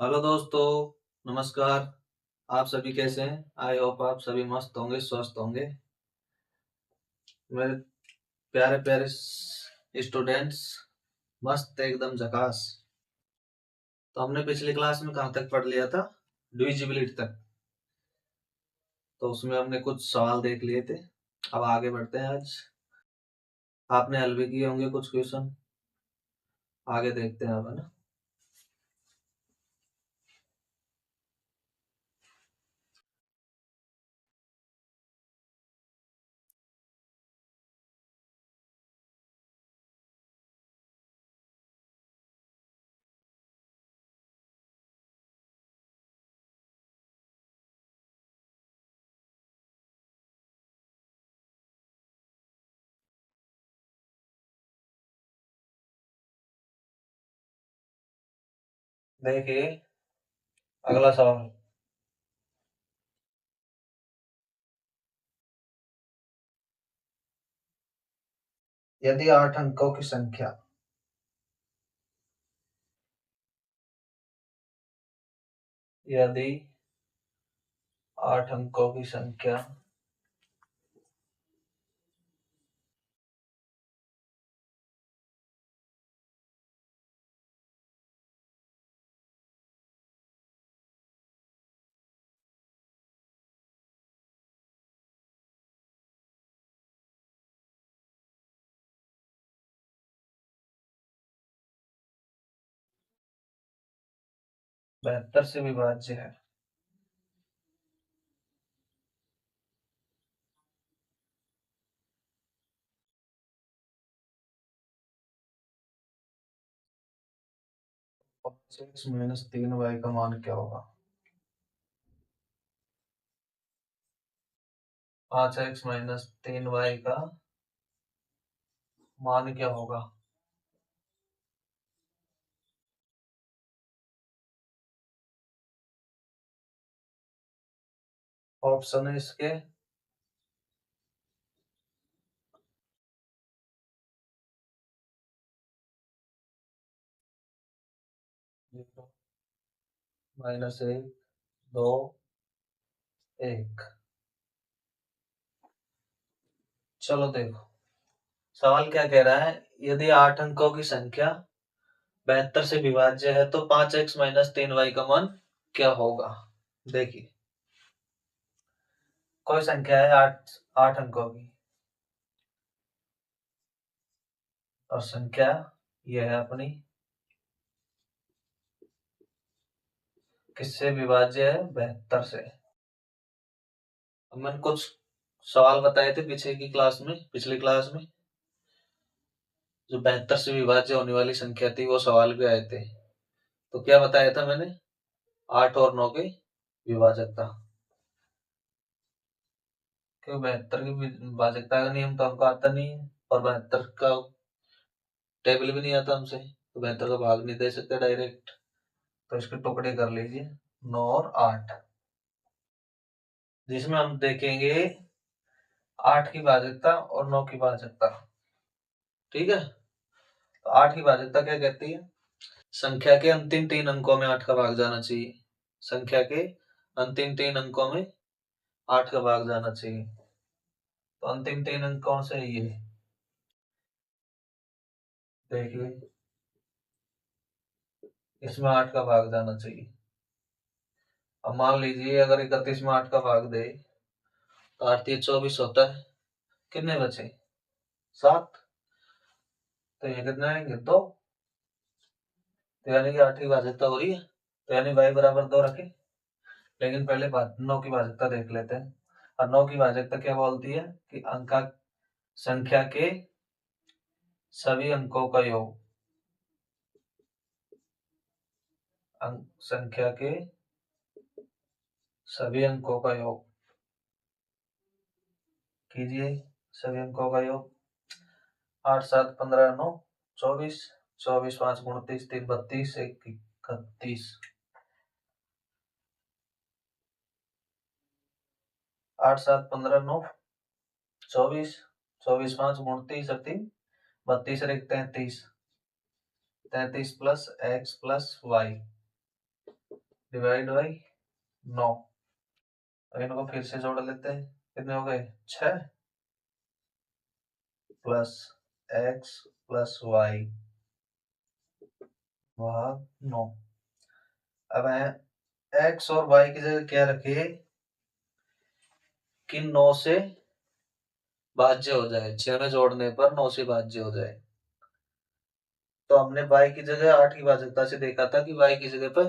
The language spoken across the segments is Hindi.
हेलो दोस्तों, नमस्कार। आप सभी कैसे हैं? आई होप आप सभी मस्त होंगे, स्वस्थ होंगे। मेरे प्यारे प्यारे स्टूडेंट्स, मस्त एकदम झकास। तो हमने पिछली क्लास में कहाँ तक पढ़ लिया था? डिविजिबिलिटी तक। तो उसमें हमने कुछ सवाल देख लिए थे। अब आगे बढ़ते हैं। आज आपने हल भी किए होंगे कुछ क्वेश्चन। आगे देखते हैं अब, है ना। देखिए अगला सवाल। यदि 8 अंकों की संख्या यदि 8 अंकों की संख्या 72 से विभाज्य है, और 6 - 3y का मान क्या होगा? 5x - 3y का मान क्या होगा? ऑप्शन है इसके -1, 2, 1। चलो देखो, सवाल क्या कह रहा है। यदि 8 अंकों की संख्या 72 से विभाज्य है तो 5x - 3y का मान क्या होगा? देखिए, कोई संख्या है आठ 8 अंकों की, और संख्या यह है अपनी, किससे विभाज्य है? 72 से। अब मैंने कुछ सवाल बताए थे पिछली क्लास में जो 72 से विभाज्य होने वाली संख्या थी, वो सवाल भी आए थे। तो क्या बताया था मैंने? 8 और 9 के विभाजक था। क्यों? 72 की विभाजकता का नियम तो हमको आता नहीं है, और 72 का टेबल भी नहीं आता हमसे, तो 72 का भाग नहीं दे सकते डायरेक्ट। तो इसके टुकड़े कर लीजिए, 9 और 8, जिसमें हम देखेंगे 8 की भाजकता और 9 की भाजकता। ठीक है, तो 8 की भाजकता क्या कहती है? संख्या के अंतिम 3 अंकों में 8 का भाग जाना चाहिए। संख्या के अंतिम 3 अंकों में 8 का भाग जाना चाहिए। तो अंतिम 3 अंक कौन से है? ये देखिए, इसमें 8 का भाग जाना चाहिए। अब मान लीजिए अगर 31 में 8 का भाग दे तो 8 × 3 = 24 होता है। कितने बचे? 7। तो ये कितने आएंगे? 2। तो यानी कि 8 की भाजकता हो रही है, तो यानी y बराबर 2 रखें। लेकिन पहले 9 की भाजकता देख लेते हैं। और 9 की भाजकता क्या बोलती है कि अंका संख्या के सभी अंकों का योग, संख्या के सभी अंकों का योग कीजिए। सभी अंकों का योग 8 7 15 9 24, 24 5 29 3 32 1 31। 8 7 15 9 24, 24 5 29 और 3 32 और 1 33, 33 + x + y। Divide by 9। अब इनको फिर से जोड़ लेते हैं, कितने हो गए 6 प्लस एक्स प्लस वाई भाग 9। अब एक्स और वाई की जगह क्या रखिए कि 9 से भाज्य हो जाए, 6 में जोड़ने पर 9 से भाज्य हो जाए। तो हमने y की जगह 8 की भाजकता से देखा था कि y की जगह पर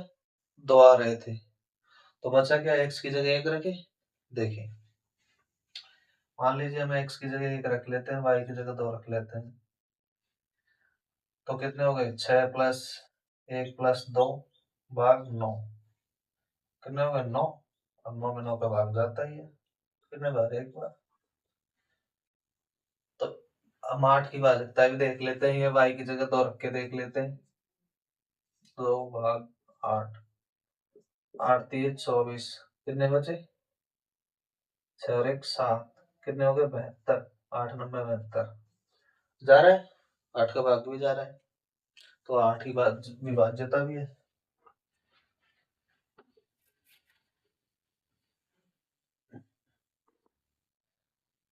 2 आ रहे थे, तो बचा क्या x की जगह 1 रखे। देखिए मान लीजिए हम x की जगह 1 रख लेते हैं, y की जगह 2 रख लेते हैं, तो कितने हो गए 6 प्लस 1 प्लस 2 भाग 9। कितने हो गए 9। अब 9 में 9 का भाग जाता ही है, कितने बार एक बार। तो हम 8 की भाजकता भी देख लेते हैं, ये y की जगह 2 रख के देख लेते हैं। 2 भाग 8, 8 3 24, कितने बचे 6 और 1 7, कितने हो गए 72। 8 9 72 जा रहा है, 8 का भाग भी जा रहा है, तो 8 की विभाज्यता भी है।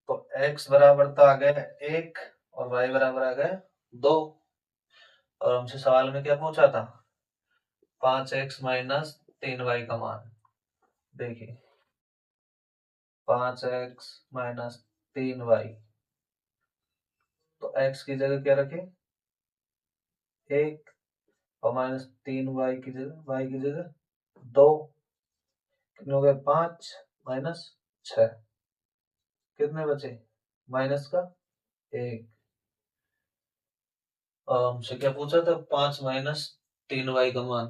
तो x बराबर तो आ गया 1 और y बराबर आ गया 2। और हमसे सवाल में क्या पूछा था 5x माइनस 3y का मान। देखिए 5x माइनस 3y, तो x की जगह क्या रखें 1 और माइनस 3y की जगह y की जगह 2, कितने हो गए 5 माइनस 6, कितने बचे माइनस का 1। हमसे क्या पूछा था 5 माइनस 3y का मान,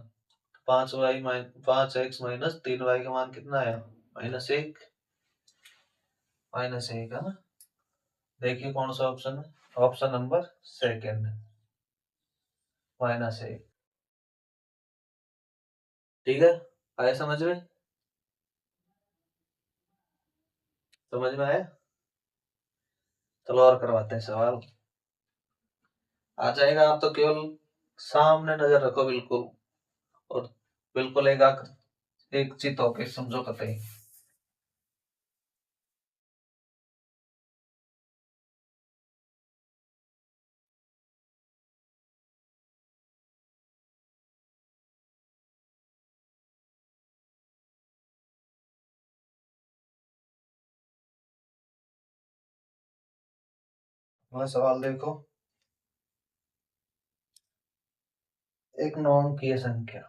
5x माइनस 3y का मान कितना आया -1, -1 है ना। देखिए कौन सा ऑप्शन है, ऑप्शन नंबर सेकंड -1। ठीक है, आया समझ में, समझ में आया। चलो और करवाते हैं सवाल, आ जाएगा। आप तो केवल सामने नजर रखो बिल्कुल, और बिल्कुल एक चित होके समझो कतई। मैं सवाल देखो, एक 9 अंकीय संख्या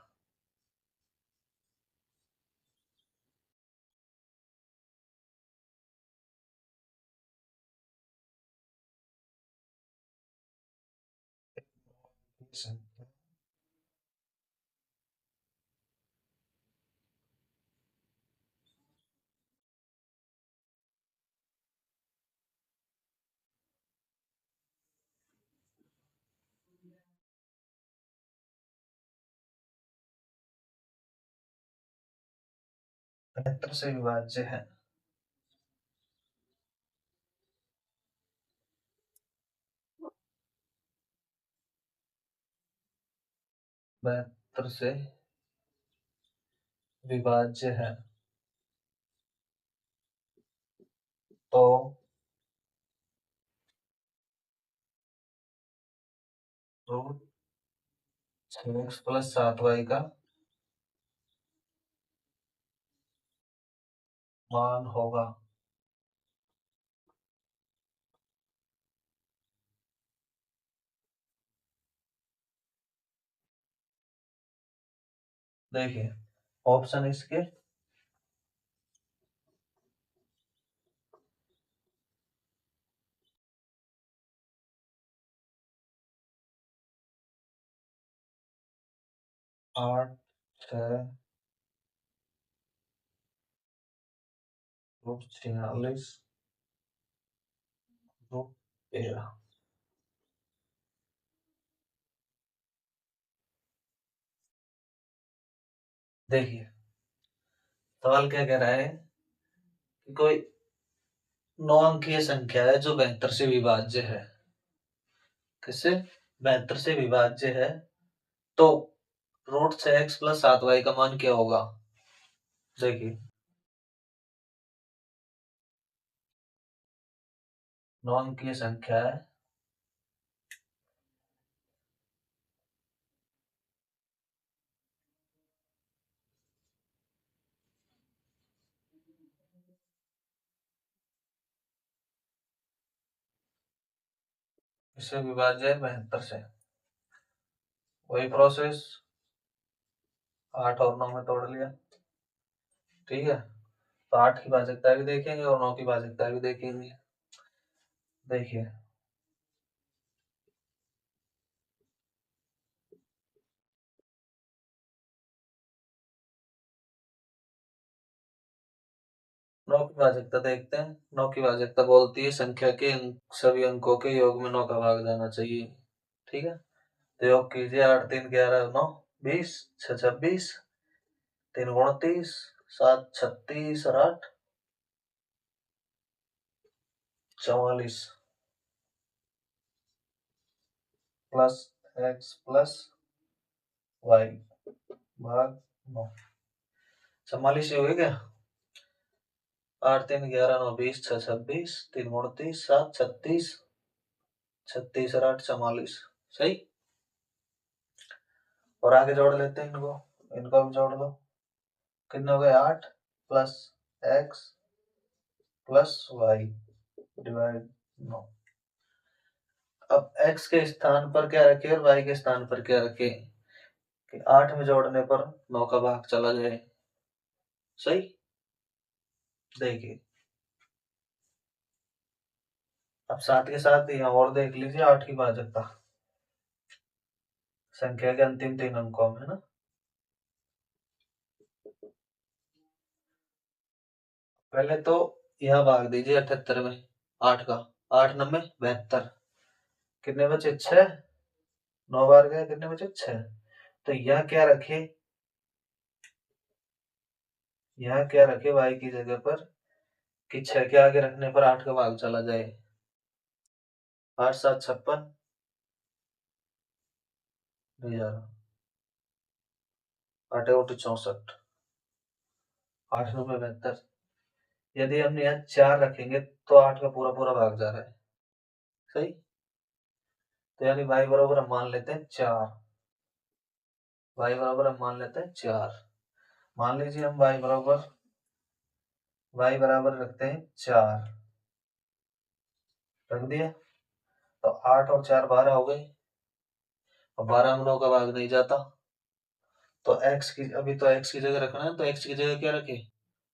संख्या बेहतर से विभाज्य है, बेहतर से विभाज्य है, तो रूट 6x प्लस 7y का मान होगा। देखिए ऑप्शन इसके 8 6 रूट 46 रूट 13। देखिए सवाल क्या कह रहा है कि कोई 9 अंकीय संख्या है जो बेहतर से विभाज्य है, किससे बेहतर से विभाज्य है, तो रूट 6x प्लस 7y का मान क्या होगा? देखिए, नौ अंकीय संख्या है, इसे विभाज्य है 72 से। वही प्रोसेस 8 और 9 में तोड़ लिया, ठीक है। तो 8 की भाजकता भी देखेंगे और 9 की भाजकता भी देखेंगे। देखिए, नौ की भाजकता देखते हैं। नौ की भाजकता बोलती है संख्या के सभी अंकों के योग में 9 का भाग जाना चाहिए, ठीक है। तो योग कीजिए, 8 3 11 9 20, 6 26, 3 29, 7 36 और 8 44 प्लस x प्लस वाई भाग 9। 44 हो गया क्या? 8 3 11 9 20, 6 26, 3 29, 7 36, 36 और 8 44, सही। और आगे जोड़ लेते हैं इनको, इनको भी जोड़ लो। कितने हो गए? 8 plus x plus y divide 9। अब x के स्थान पर क्या रखे और y के स्थान पर क्या रखे कि 8 में जोड़ने पर 9 का भाग चला जाए, सही। देखिए, अब साथ के साथ यहाँ और देख लीजिए 8 की भाजकता संख्या के अंतिम 3 अंकों में, है ना। पहले तो यह भाग दीजिए 78 में 8 का, 8 9 72, कितने बचे? 6। 9 बार गए, कितने बचे? 6। तो यह क्या रखे, यहाँ क्या रखे y की जगह पर कि 6 के आगे रखने पर 8 का भाग चला जाए। 8 7 56, नहीं जा रहा, 8 8 64, 8 9 72। यदि हम यहाँ 4 रखेंगे तो 8 का पूरा पूरा भाग जा रहा है, सही। तो यानी y बराबर हम मान लेते हैं 4, y बराबर हम मान लेते हैं 4। मान लीजिए हम y बराबर रखते हैं 4, रख दिया। तो 8 और 4 12 हो गई। अब 12 में 9 का भाग नहीं जाता, तो x की, अभी तो x की जगह रखना है, तो x की जगह क्या रखे?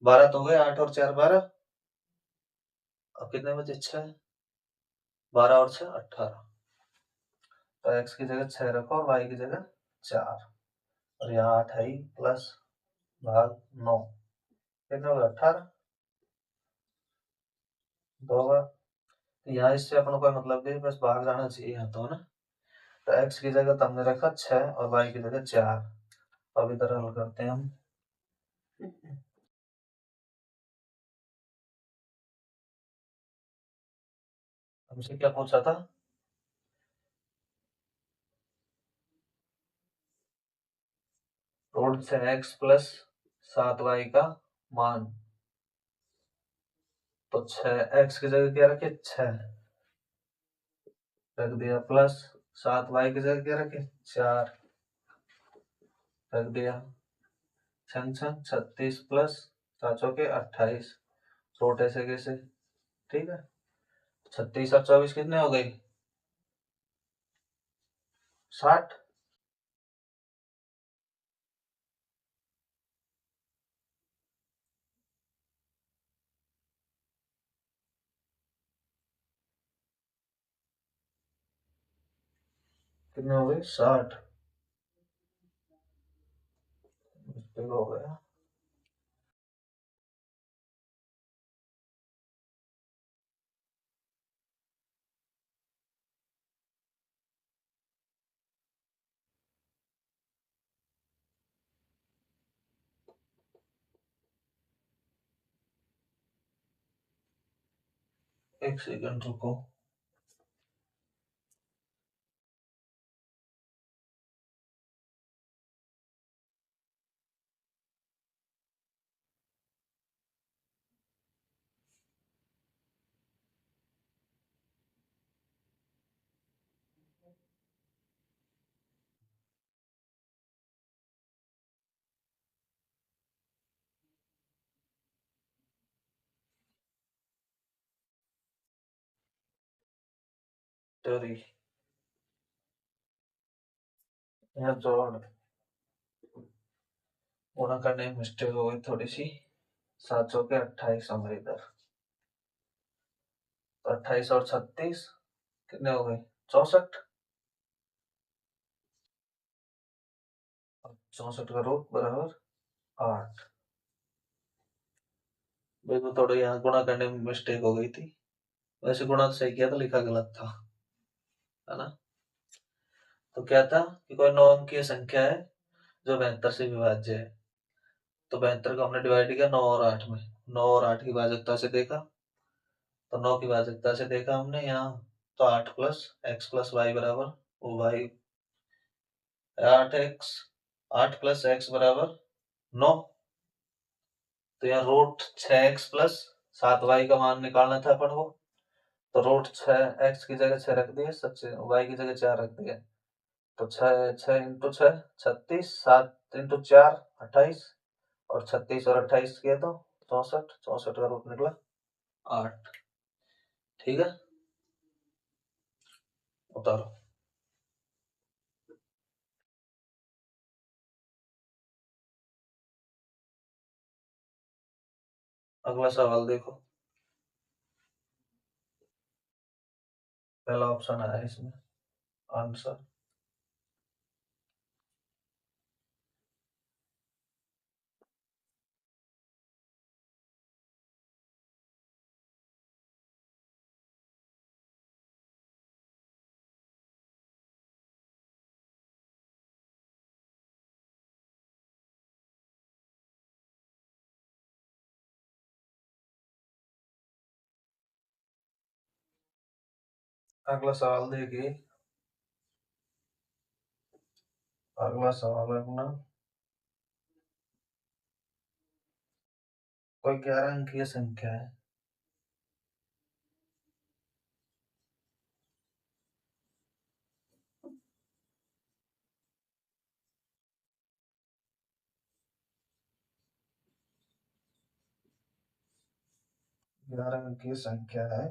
12 तो हो गए, 8 और 4 12। अब कितने बचे? 6। 12 और 6 18। तो x की जगह 6 रखो और y की जगह 4, और यहाँ 8 है ही, प्लस भाग 9, कितने होगा? 18। दो बार। तो यहाँ इससे अपन को मतलब नहीं, बस भाग जाना चाहिए यहाँ तो, है ना। तो x की जगह तो हमने रखा 6 और y की जगह 4। अब इधर हल करते हैं हम। हमसे क्या पूछा था? रूट से x प्लस 7y का मान। तो 6 x की जगह क्या रखे? 6 रख दिया, प्लस 7y की जगह क्या रखे? 4 रख दिया, छन छन 36 प्लस 4 चौके 28, छोटे से कैसे, ठीक है। 36 और 24 कितने हो गई? 60। कितने हो गए? 60 हो गया। एक सेकंड रुको। हिस्ट्री यहाँ जोड़ गुणा करने में मिस्टेक हो गई थोड़ी सी। 700 के 28 हमारे इधर, तो 28 और 36 कितने हो गए? 64। 64 का रूट बराबर 8। देखो थोड़ा यहाँ गुणा करने में मिस्टेक हो गई थी, वैसे गुणा तो सही किया था, लिखा गलत था, है ना। तो क्या था कि कोई 9 अंकीय संख्या है जो 72 से विभाज्य है। तो 72 को हमने डिवाइड किया 9 और 8 में, 9 और 8 की भाजकता से देखा, तो 9 की भाजकता से देखा हमने यहाँ, तो 8 प्लस एक्स प्लस वाई बराबर वो वाई 8x, 8 प्लस एक्स बराबर 9। तो यहाँ रूट 6x प्लस 7y का मान निकालना था अपन को, तो रूट 6x की जगह 6 रख दिया, y की जगह 4 रख दिया, तो 6 इंटू 6 36, 7 इंटू 4 28, और 36 और 28 किया तो 64, 64 का रूट निकला 8। ठीक है, उतारो। अगला सवाल देखो, पहला ऑप्शन आया इसमें आंसर। अगला सवाल देखिए, अगला सवाल है अपना, कोई 11 अंकीय संख्या है, ग्यारह अंकीय संख्या है,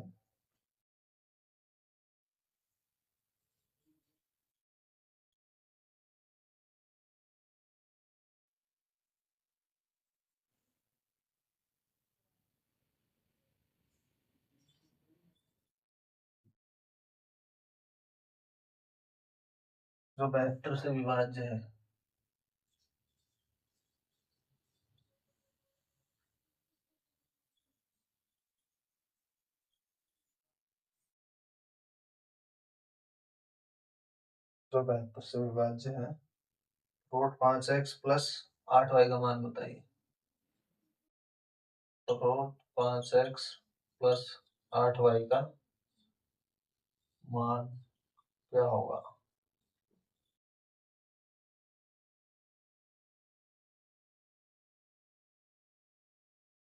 जो 72 से विभाज्य है। जो 72 से विभाज्य है, रूट 5x प्लस 8y का मान बताइए। तो रूट 5x प्लस 8y का मान क्या होगा?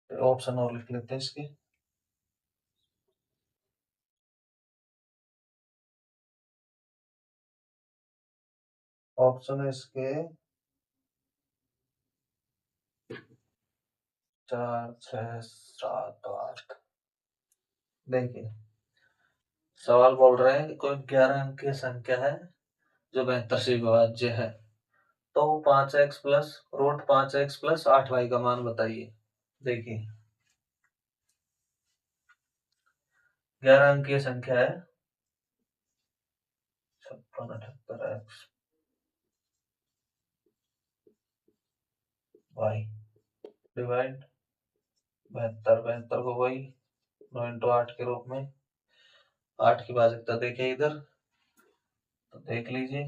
ऑप्शन और लिख लेते हैं इसके। ऑप्शन है इसके 4 6 7 8। देखिए सवाल बोल रहे हैं कि कोई 11 अंक की संख्या है जो 72 से विभाज्य है, तो 5x plus root 5x plus 8y का मान बताइए। देखिए 11 अंक की संख्या है 56 78x y डिवाइड 72, 72 को वही 9 इंटू 8 के रूप में, 8 की भाजकता देखिए इधर, तो देख लीजिए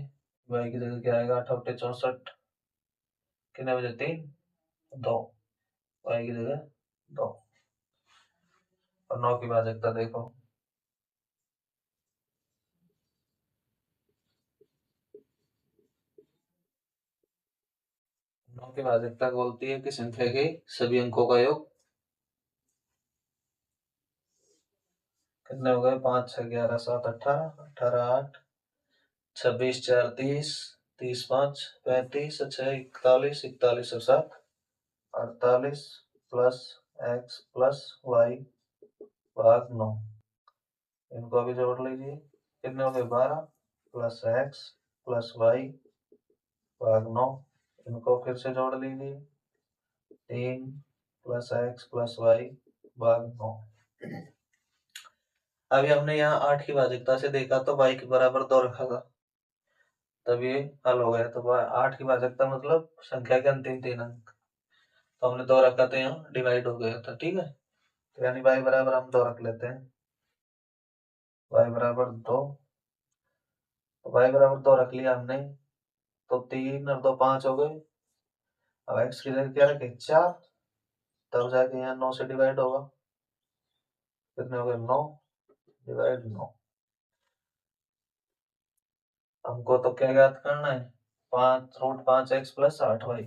y की जगह क्या आएगा, 8 8 64, कितने बजे 3 2, y की जगह 2, और 9 की भाजकता देखो, 9 की भाजकता बोलती है कि संख्या के सभी अंकों का योग। कितने हो गए, 5 6 11 7 18, 18 8 26 4 30, 30 5 35, 6 41, 41 और 7 48, प्लस x प्लस वाई भाग 9, इनको अभी जोड़ लीजिए। कितने हो गए 12 प्लस एक्स प्लस वाई भाग 9। इनको फिर से जोड़ लीजिए 3 प्लस एक्स प्लस वाई भाग 9। अभी हमने यहाँ 8 की भाजकता से देखा तो y के बराबर 2 रखा था, तब ये हल हो गया। तो 8 की भाजकता मतलब संख्या के अंतिम 3 अंक, तो हमने 2 रखा था, यहाँ डिवाइड हो गया था। ठीक है, तो यानी y बराबर हम 2 रख लेते हैं, y बराबर 2। तो y बराबर 2 रख लिया हमने, तो 3 और 2 5 हो गए। अब x की जगह क्या रखे 4, तब जाके यहाँ 9 से डिवाइड होगा। कितने हो गए 9 डिवाइड 9। हमको तो क्या ज्ञात करना है 5√5x plus 8y।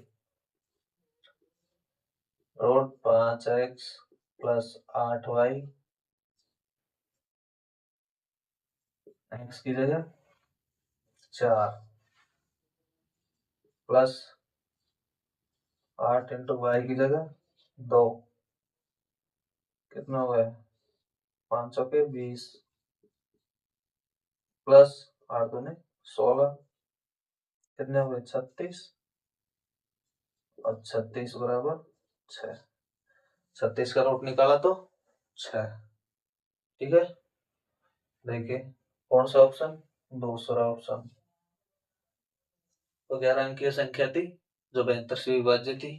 √5x plus 8y, x की जगह 4 प्लस 8 इंटू वाई की जगह 2। कितना हो गया 500 के 20 प्लस 8 दूनी 16। कितने हो गए 36, और 36 बराबर 6। 36 का रूट निकाला तो 6। ठीक है, देखिए कौन सा ऑप्शन, दूसरा ऑप्शन। तो 11 अंकीय संख्या थी जो 72 से विभाज्य थी।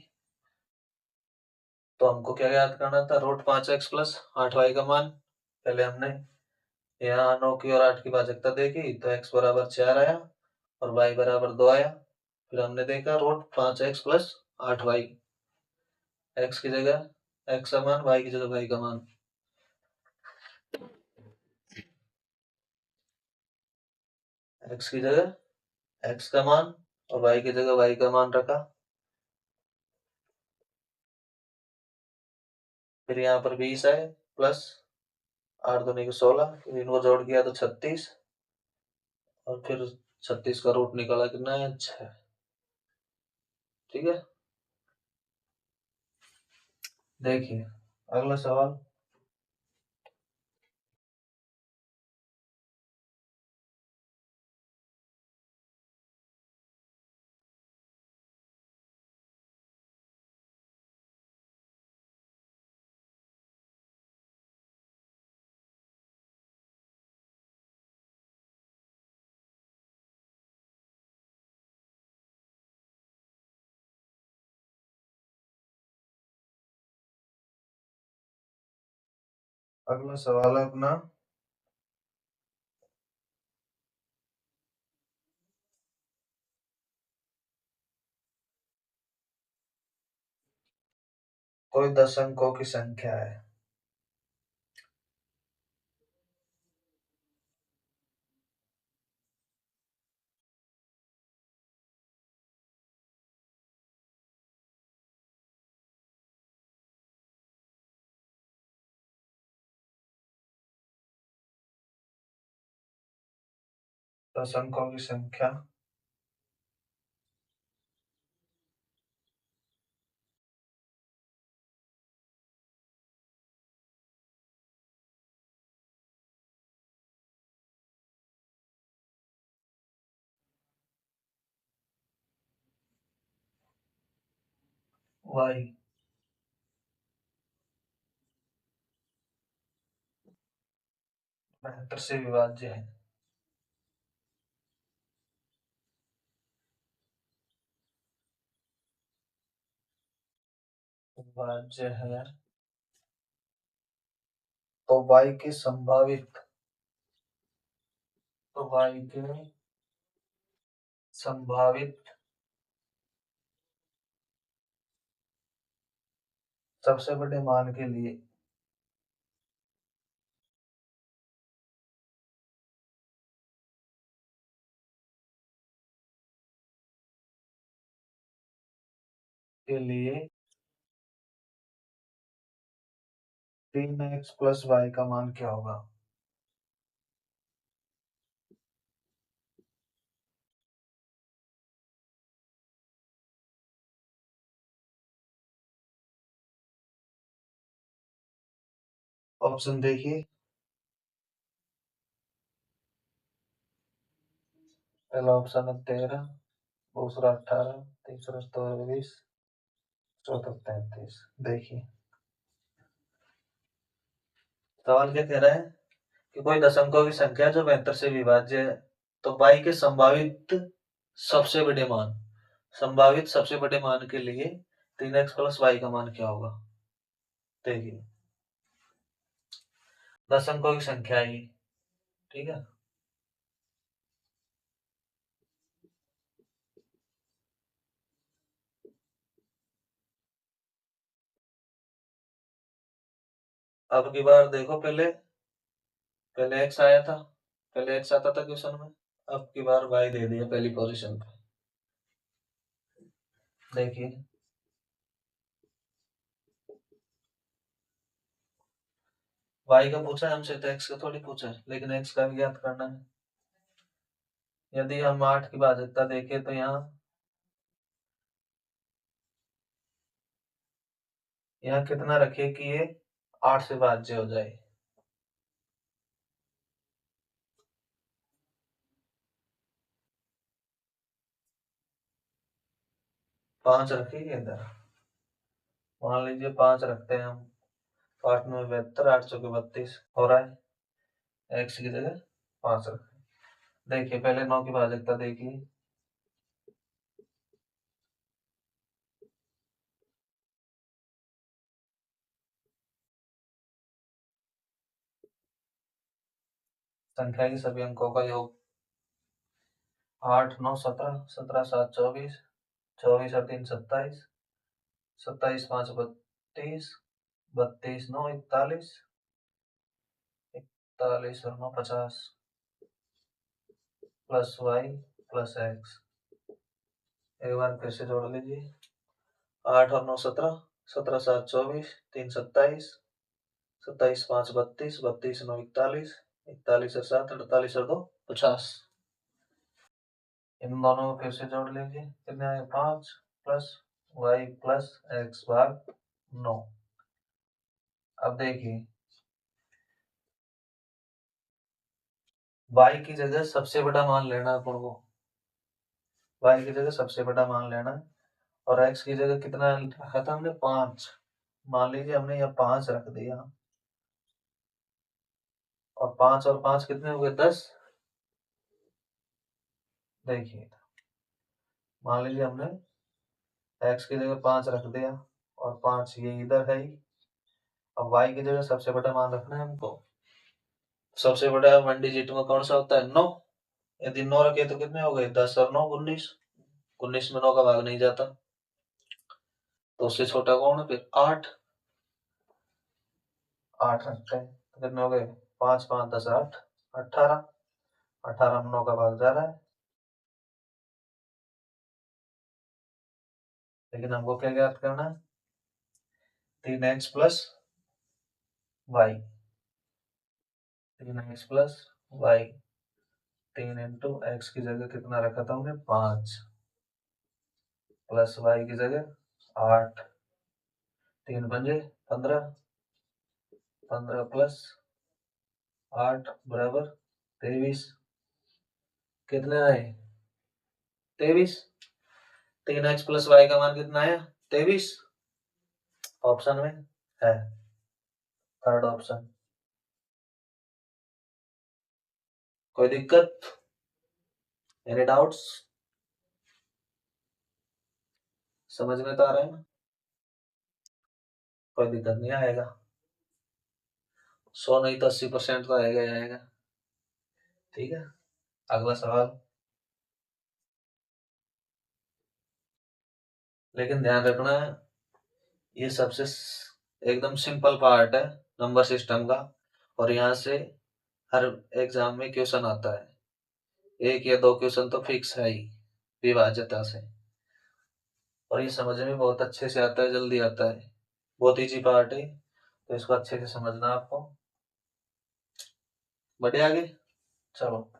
तो हमको क्या याद करना था, √5x प्लस 8y का मान। पहले हमने यहाँ 9 की और 8 की भाजकता देखी, तो x बराबर 4 आया और y बराबर 2 आया। फिर हमने देखा √5x प्लस 8y, x की जगह x का मान, y की जगह y का मान। x की जगह x का मान और y की जगह y का मान रखा। फिर यहाँ पर 20 आए प्लस 8 दूनी के 16, फिर इनको जोड़ किया तो 36, और फिर 36 का रूट निकाला कितना है 6। ठीक है, देखिए अगला सवाल। अगला सवाल है अपना, कोई 10 अंकों की संख्या है। दस अंकों की संख्या y 72 से विभाज्य है। विभाज्य है तो y की संभावित, तो y के संभावित सबसे बड़े मान के लिए 3x प्लस वाई का मान क्या होगा। ऑप्शन देखिए पहला ऑप्शन है 13, दूसरा 18, तीसरा 24, चौथा 33। देखिए सवाल क्या कह रहा है कि कोई दशमलव की संख्या जो 72 से विभाज्य है, तो y के सबसे बड़े मान संभावित सबसे बड़े मान के लिए 3x प्लस वाई का मान क्या होगा। देखिए दशमलव की संख्या है ये, ठीक है। अब की बार देखो, पहले पहले x आया था, पहले x आता था क्वेश्चन में, अब की बार y दे दिया पहली पोजीशन पे। देखिए y का पूछा है हमसे, तो x का थोड़ी पूछा है, लेकिन x का भी ज्ञात करना है। यदि हम 8 की भाजकता देखें तो यहाँ कितना रखे कि ये 8 से भाज्य हो जाए। 5 रखेंगे इधर, मान लीजिए 5 रखते हैं हम, तो 8 में 72, 8 चौके 32 हो रहा है, x की जगह 5 रखें। देखिए पहले 9 की भाजकता देखिए, संख्या के सभी अंकों का योग 8 9 17, 17 7 24, 24 और 3 27, 27 5 32, 32 9 41, 41 और 9 50, प्लस वाई प्लस एक्स। एक बार फिर से जोड़ लीजिए, 8 और 9 17, 17 7 24, 3 27, 27 5 32, 32 9 41, 41 और 7 48 और 2 50। इन दोनों को फिर से जोड़ लीजिए, कितने आए 5 प्लस वाई प्लस एक्स भाग 9। अब देखिए y की जगह सबसे बड़ा मान लेना अपन को, y की जगह सबसे बड़ा मान लेना, और x की जगह कितना रखा था हमने 5, मान लीजिए हमने यहाँ 5 रख दिया, और 5 और 5 कितने हो गए 10। देखिए मान लीजिए हमने x की जगह 5 रख दिया, और 5 ये इधर है ही। अब y की जगह सबसे बड़ा मान रखना है हमको, सबसे बड़ा 1 डिजिट में कौन सा होता है 9, यदि 9 रखे तो कितने हो गए 10 और 9 19, 19 में 9 का भाग नहीं जाता, तो उससे छोटा कौन है फिर 8, 8 रखते हैं तो कितने हो गए 5 5 10 8 18, 18 में 9 का भाग जा रहा है। लेकिन हमको क्या ज्ञात करना है 3x plus y, 3x plus y, 3 into x की जगह कितना रखा था हमने 5, प्लस वाई की जगह 8, 3 पंजे 15, 15 प्लस 8 बराबर 23। कितने आए 23। 3x प्लस वाई का मान कितना आया 23, ऑप्शन में है, थर्ड ऑप्शन। कोई दिक्कत, एनी डाउट्स, समझ में तो आ रहा है ना, कोई दिक्कत नहीं आएगा, 100 नहीं तो 80% तो आएगा ही आएगा। ठीक है, अगला सवाल। लेकिन ध्यान रखना ये सबसे एकदम सिंपल पार्ट है नंबर सिस्टम का, और यहाँ से हर एग्जाम में क्वेश्चन आता है, एक या दो क्वेश्चन तो फिक्स है ही विभाज्यता से, और ये समझ में बहुत अच्छे से आता है, जल्दी आता है, बहुत इजी पार्ट है, तो इसको अच्छे से समझना आपको। बढ़िया आगे चलो।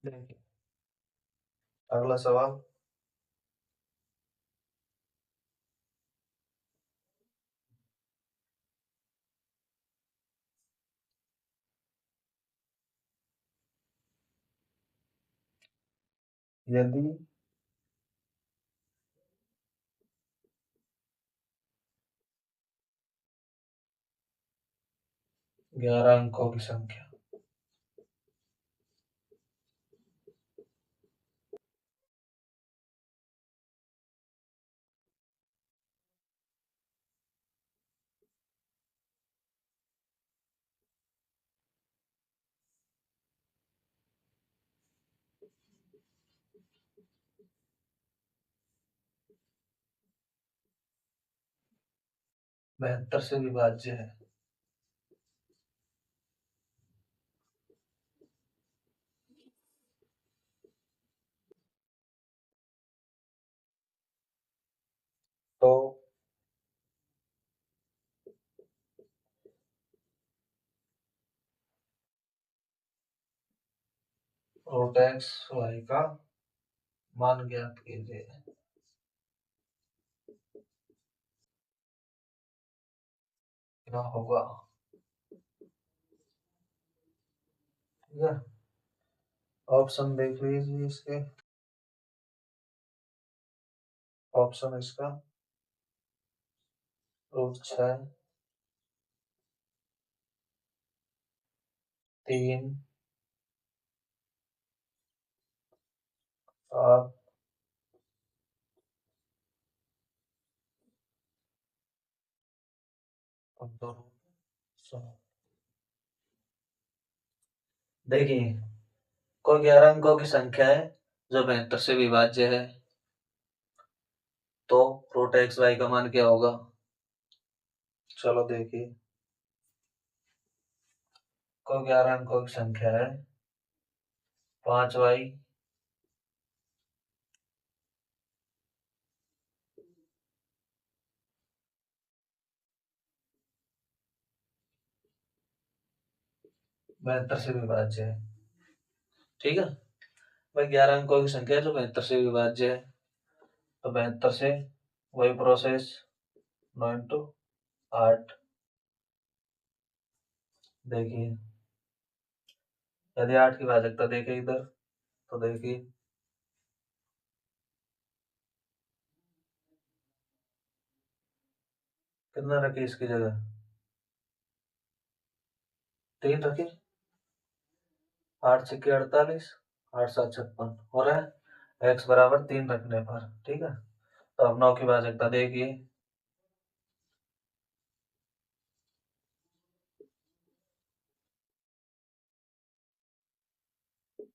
देखिए अगला सवाल। यदि 11 अंकों की संख्या बहत्तर से विभाज्य है तो रूट एक्स वाई का मान ज्ञात कीजिए। क्या होगा? ठीक है, ऑप्शन देख लीजिए इसके। ऑप्शन इसका रूट 6, 3, 7 और 2। देखिए कोई 11 अंकों की संख्या है जो 72 से विभाज्य है, तो रूट एक्स वाई का मान क्या होगा? चलो देखिए, कोई 11 अंकों की संख्या है 5y 72 से विभाज्य है। ठीक है भाई, 11 अंकों की संख्या है जो 72 से विभाज्य है, तो 72 से वही प्रोसेस 9 × 8। देखिए यदि 8 की भाजकता देखें इधर, तो देखिए कितना रखे इसकी जगह, 3 रखे। 8×6 = 48, 8×7 = 56 हो रहा है x बराबर 3 रखने पर। ठीक है, तो अब 9 की भाजकता देखिए,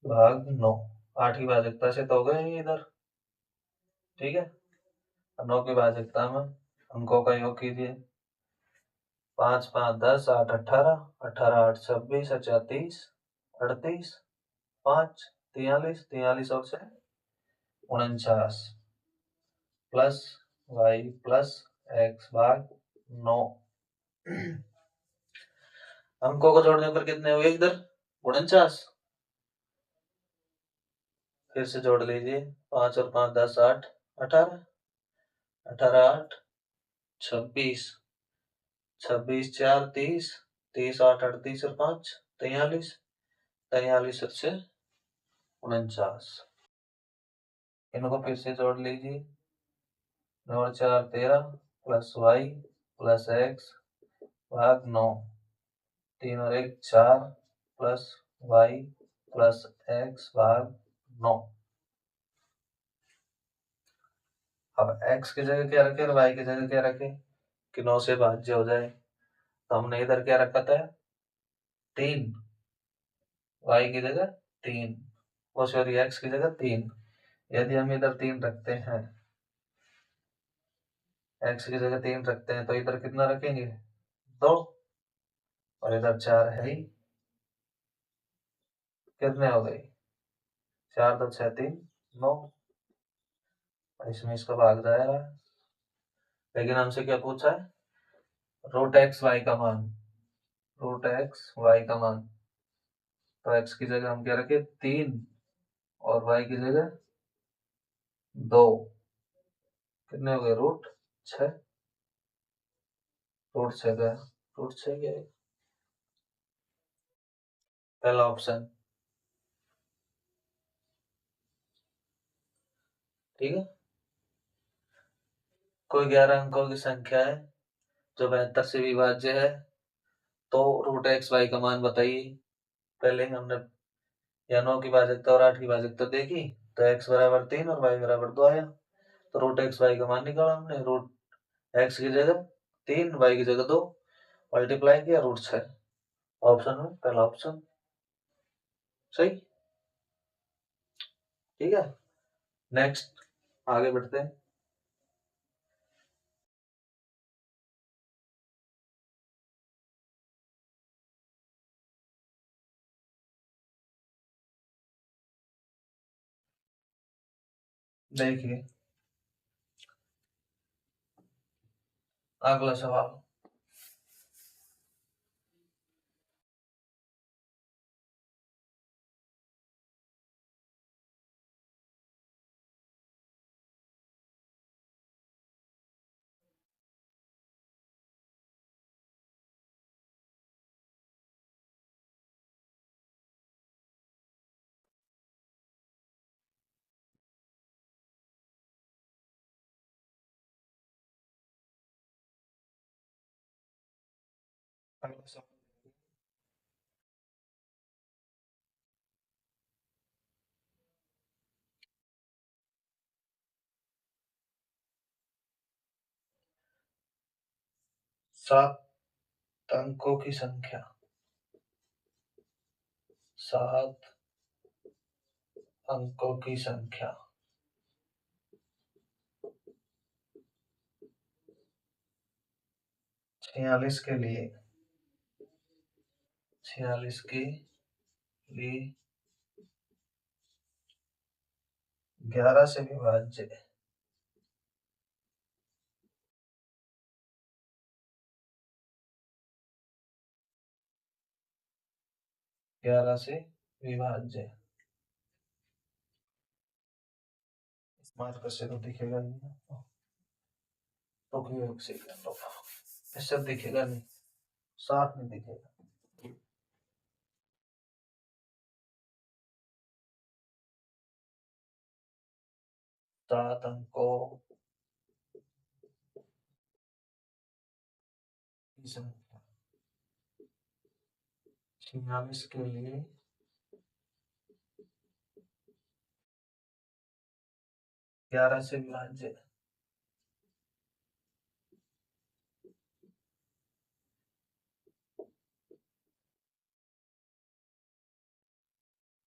भाग 9, 8 की भाजकता से तो हो गए ये इधर। ठीक है, 9 की भाजकता में अंकों का योग कीजिए, 5 5 10 8 18, 18 8 26 अच्छा 30 38 5 43 43 और से 49 प्लस वाई प्लस एक्स भाग 9। अंकों को जोड़ने पर कितने हुए इधर? 49। फिर से जोड़ लीजिए, 5 और 5 10 8 18, 18 8 26, 26 4 30, 30 8 38 और 5 43, 43 से 49। इनको फिर से जोड़ लीजिए, 9 और 4 13 प्लस वाई प्लस एक्स भाग 9, 3 और 1 4 प्लस वाई प्लस एक्स भाग 9। अब x की जगह क्या रखे और y की जगह क्या रखे कि 9 से भाज्य हो जाए, तो हमने इधर क्या रखा था? 3, y की जगह 3, वो सॉरी x की जगह 3। यदि हम इधर 3 रखते हैं, x की जगह 3 रखते हैं, तो इधर कितना रखेंगे? 2, और इधर 4 है ही। कितने हो गए? 4 2 6 3 9, इसमें इसका भाग जाएगा। लेकिन हमसे क्या पूछा है? रूट एक्स वाई का मान, रूट एक्स वाई का मान। तो x की जगह हम क्या रखे? 3, और y की जगह 2, कितने हो गए √6। √6 का √6 क्या है? पहला ऑप्शन। ठीक है। कोई 11 अंकों की संख्या है जो 72 से विभाज्य है, तो √x y का मान बताइए। पहले हमने या 9 की भाजकता और 8 की भाजकता देखी, तो x बराबर 3 और y बराबर 2 आया, तो √x y का मान निकाला हमने। √x की जगह 3, y की जगह 2, मल्टीप्लाई किया √6। ऑप्शन में पहला ऑप्शन सही। ठीक है, नेक्स्ट आगे बढ़ते हैं। देखिए अगला सवाल। अगला सवाल। 7 अंकों की संख्या, 7 अंकों की संख्या 46 के लिए, 46 के लिए 11 से विभाज्य, 11 से विभाज्य। इस मार्कर से तो दिखेगा नहीं ना, तो क्यों एक सेकंड लो, इससे दिखेगा नहीं, साफ नहीं दिखेगा। 7 अंकों की संख्या 46 के लिए 11 से विभाज्य,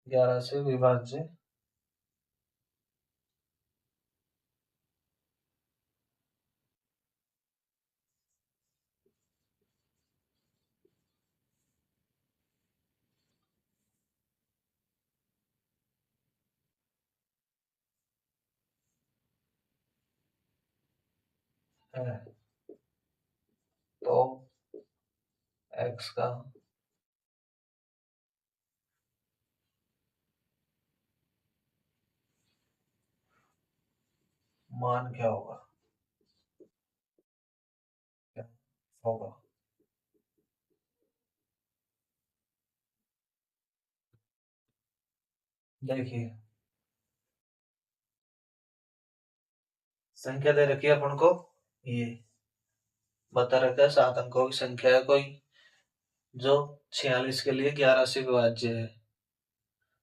11 से विभाज्य है, तो x का मान क्या होगा, क्या होगा। देखिए संख्या दे रखी है अपन को, ये बता रखा है 7 अंकों की संख्या है कोई, जो 46 के लिए 11 से विभाज्य है।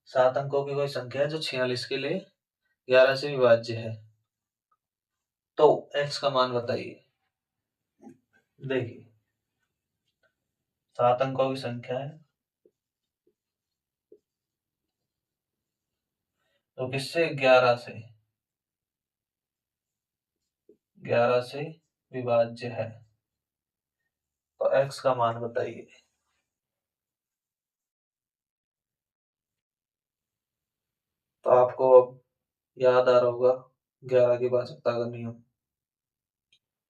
7 अंकों की कोई संख्या है जो 46 के लिए 11 से विभाज्य है, तो x का मान बताइए। देखिए 7 अंकों की संख्या है, तो किससे 11 से विभाज्य है, तो x का मान बताइए। तो आपको अब याद आ रहा होगा 11 की भाजकता का नियम।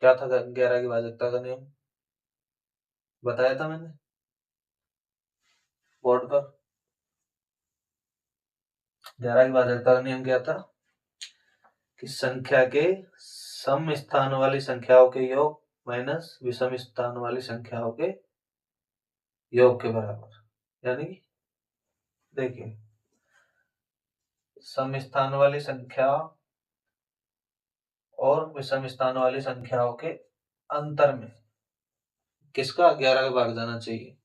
क्या था 11 की भाजकता का नियम, बताया था मैंने बोर्ड पर। 11 की भाजकता का नियम क्या था कि संख्या के सम स्थान वाली संख्याओं के योग माइनस विषम स्थान वाली संख्याओं के योग के बराबर। यानी कि देखिए, सम स्थान वाली संख्या और विषम स्थान वाली संख्याओं के अंतर में किसका 11 का भाग जाना चाहिए।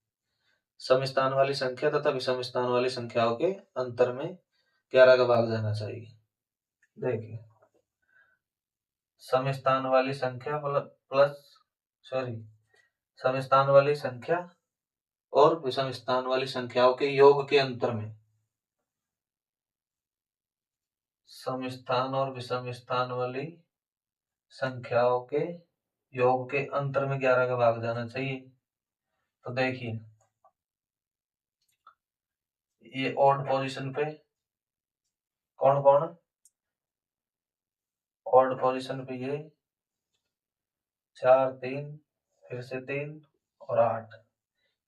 सम स्थान वाली संख्या तथा विषम स्थान वाली संख्याओं के अंतर में 11 का भाग जाना चाहिए। देखिए, सम स्थान वाली संख्या सम स्थान वाली संख्या और विषम स्थान वाली संख्याओं के योग के अंतर में सम स्थान और विषम स्थान वाली संख्याओं के योग के अंतर में 11 का भाग जाना चाहिए। तो देखिए, ये ऑड पोजीशन पे कौन कौन है? ऑड पोजीशन पे ये 4 3 फिर से 3 और 8,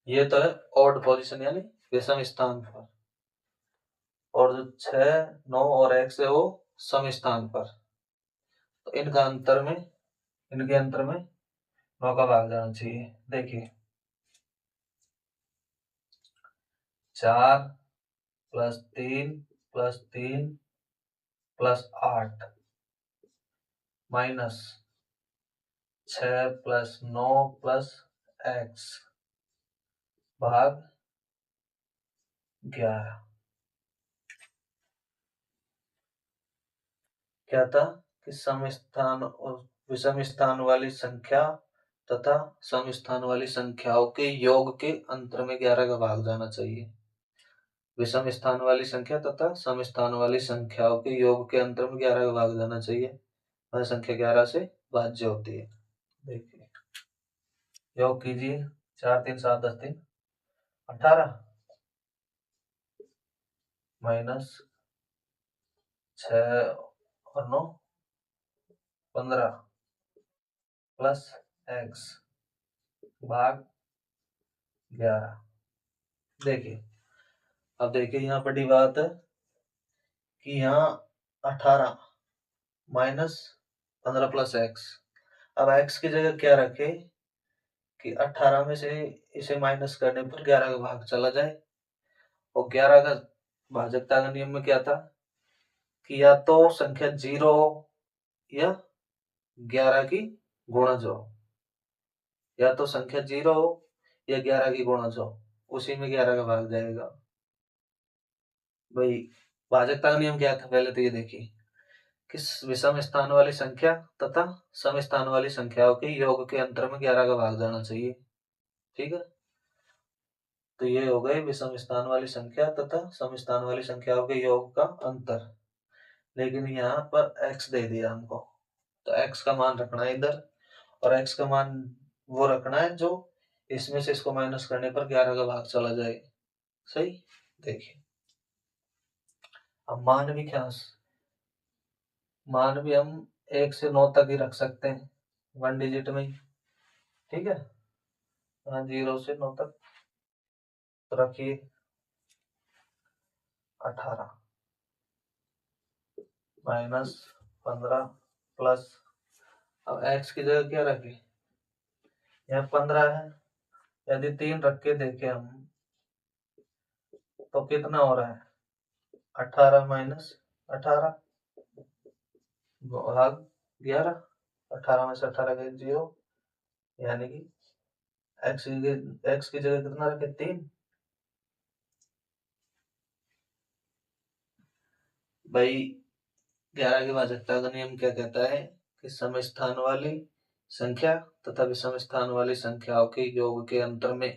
ये तो है ऑड पोजीशन यानी विषम स्थान पर। और जो 6 9 और 1 है वो सम स्थान पर। तो इनके अंतर में 9 का भाग जाना चाहिए। देखिए, 4 plus 3 plus 3 plus 8 minus 6 plus 9 plus x भाग 11। क्या था कि सम स्थान और विषम स्थान वाली संख्या तथा सम स्थान वाली संख्याओं के योग के अंतर में 11 का भाग जाना चाहिए। विषम स्थान वाली संख्या तथा सम स्थान वाली संख्याओं के योग के अंतर में 11 का भाग जाना चाहिए। वह संख्या 11 से भाज्य होती है। देखिए, योग कीजिए। 4 3 7 10 3 18 माइनस 6 और 9 15 प्लस x भाग 11। देखिए, अब देखिए यहाँ बड़ी बात है कि यहाँ 18 माइनस 15 प्लस x। अब x की जगह क्या रखे कि 18 में से इसे माइनस करने पर 11 का भाग चला जाए। और 11 का भाजकता का नियम में क्या था कि या तो संख्या 0 हो या 11 की गुणज हो, या तो संख्या 0 हो या 11 की गुणज हो, उसी में 11 का भाग जाएगा। भाई, भाजकता का नियम क्या था पहले तो ये देखिए कि विषम स्थान वाली संख्या तथा सम स्थान वाली संख्याओं के योग के अंतर में 11 का भाग जाना चाहिए। ठीक है, तो ये हो गए विषम स्थान वाली संख्या तथा सम स्थान वाली संख्याओं के योग का अंतर। लेकिन यहाँ पर x दे दिया हमको, तो x का मान रखना है इधर, और x का मान वो रखना है जो इसमें से इसको माइनस करने पर 11 का भाग चला जाए। सही। देखिए, अब मान भी हम 1 से 9 तक ही रख सकते हैं, 1 डिजिट में ही। ठीक है, 0 से 9 तक तो रखिए 18 माइनस 15 प्लस, अब x की जगह क्या रखे, यहाँ 15 है, यदि 3 रख के देखे हम तो कितना हो रहा है, 18 माइनस 18 भाग 11। 18 में से 18 गए 0, यानी कि x की जगह कितना रखे 3। भाई, 11 की भाजकता का नियम क्या कहता है कि सम स्थान वाली संख्या तथा विषम स्थान वाली संख्याओं के योग के अंतर में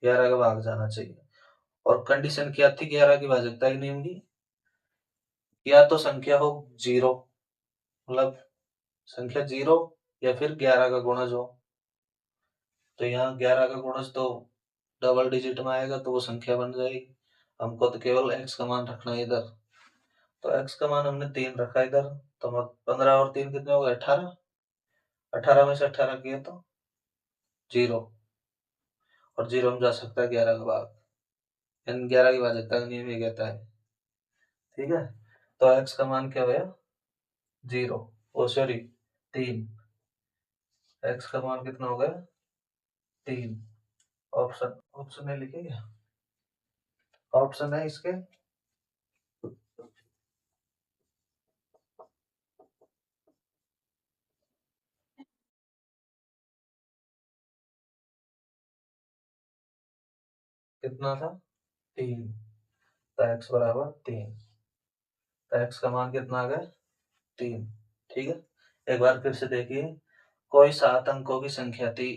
11 का भाग जाना चाहिए। और कंडीशन क्या थी 11 की भाजकता के नियम की, या तो संख्या हो 0, मतलब संख्या 0 या फिर 11 का गुणज हो। तो यहाँ 11 का गुणज तो डबल डिजिट में आएगा तो वो संख्या बन जाएगी। हमको तो केवल x का मान रखना है इधर, तो x का मान हमने 3 रखा इधर, तो 15 और 3 कितने हो गए 18। 18 में से 18 किए तो 0, और 0 में जा सकता है 11 का भाग। यानी 11 की भाजकता का नियम ये कहता है ठीक है, तो x का मान क्या होया 0, ओ सॉरी 3, x का मान कितना हो गया 3। ऑप्शन ऑप्शन है लिखे क्या, ऑप्शन है इसके कितना था 3, तो x बराबर 3, तो x का मान कितना आ गया 3। ठीक है, एक बार फिर से देखिए, कोई 7 अंकों की संख्या थी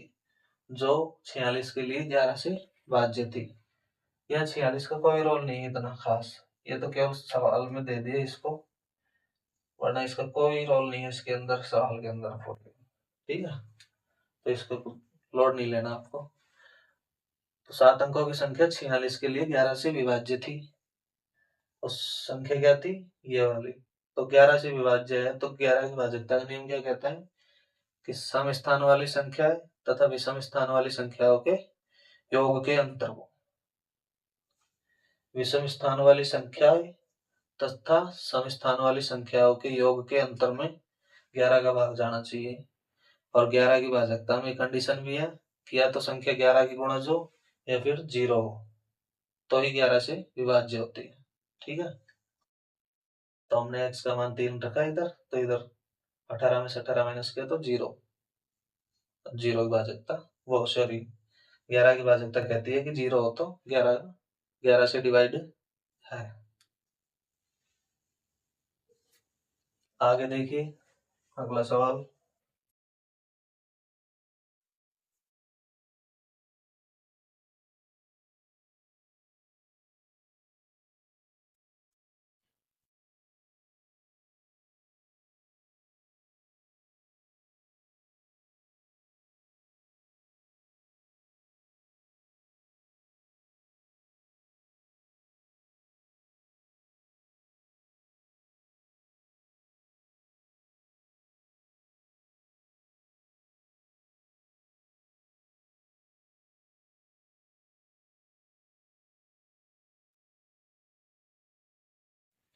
जो 46 के लिए 11 से भाज्य थी। यह 46 का कोई रोल नहीं है इतना खास, ये तो केवल सवाल में दे दिए इसको, वरना इसका कोई रोल नहीं है इसके अंदर, सवाल के अंदर। ठीक है, तो इसको लोड नहीं लेना आपको। तो 7 अंकों की संख्या 46 के लिए 11 से विभाज्य थी, उस संख्या क्या थी ये वाली, तो 11 से विभाज्य है, तो 11 की भाजकता का नियम क्या कहता है कि सम स्थान वाली संख्या तथा विषम स्थान वाली संख्याओं के योग के अंतर को, विषम स्थान वाली संख्या तथा सम स्थान वाली संख्याओं के योग के अंतर में 11 का भाग जाना चाहिए। और 11 की भाजकता में कंडीशन भी है कि या तो संख्या 11 की गुणज हो या फिर 0 हो, तो ही 11 से विभाज्य होती है। ठीक है, तो हमने x का मान 3 रखा इधर, तो इधर 18 में से 18 माइनस किया तो 0, 0 की भाजकता, वो सॉरी 11 की भाजकता कहती है कि 0 हो तो 11 से डिवाइड है। आगे देखिए अगला सवाल।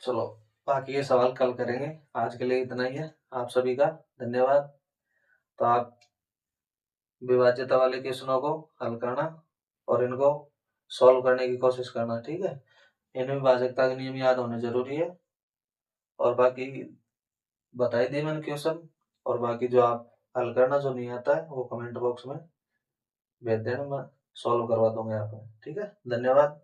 चलो बाकी के सवाल कल करेंगे, आज के लिए इतना ही है। आप सभी का धन्यवाद। तो आप विभाज्यता वाले क्वेश्चनों को हल करना और इनको सॉल्व करने की कोशिश करना। ठीक है, इनमें भाजकता के नियम याद होने जरूरी है। और बाकी बता ही दिए मैंने क्वेश्चन, और बाकी जो आप हल करना जो नहीं आता है वो कमेंट बॉक्स में भेज देना, मैं सॉल्व करवा दूंगा यहाँ पे। ठीक है, धन्यवाद।